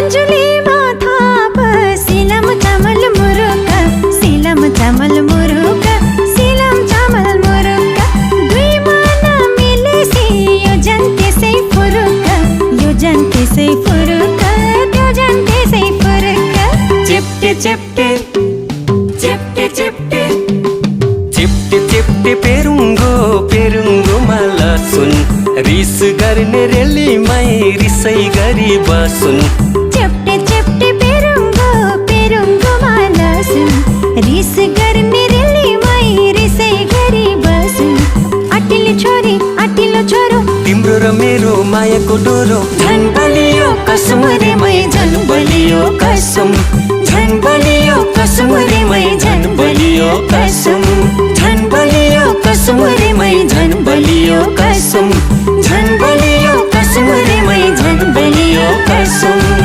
अन्जुली माथा सिलम चामल मुरुक सिलम चामल मुरुक सिलम चामल मुरुक दुई मन मिलेसी यो जन त्यसै फुरुक यो जन त्यसै फुरुक त्यो जन त्यसै फुरुक चिप्टे चिप्टे चिप्टे चिप्टे चिप्टे चिप्टे पेरुङ्गो पेरुङ्गोमा लसुन रिस गर्ने रेलीमै रिसै गरी बसुन चिप्टे चिप्टे पेरुङ्गो पेरुङ्गोमा लसुन रिस गर्ने रेलीमै रिसै गरी बसुन अटिलो छोरी अटिलो छोरो तिम्रो र मेरो मायाको डोरो झन् बलियो कसम रे मै झन् बलियो कसम झन् बलियो कसम रे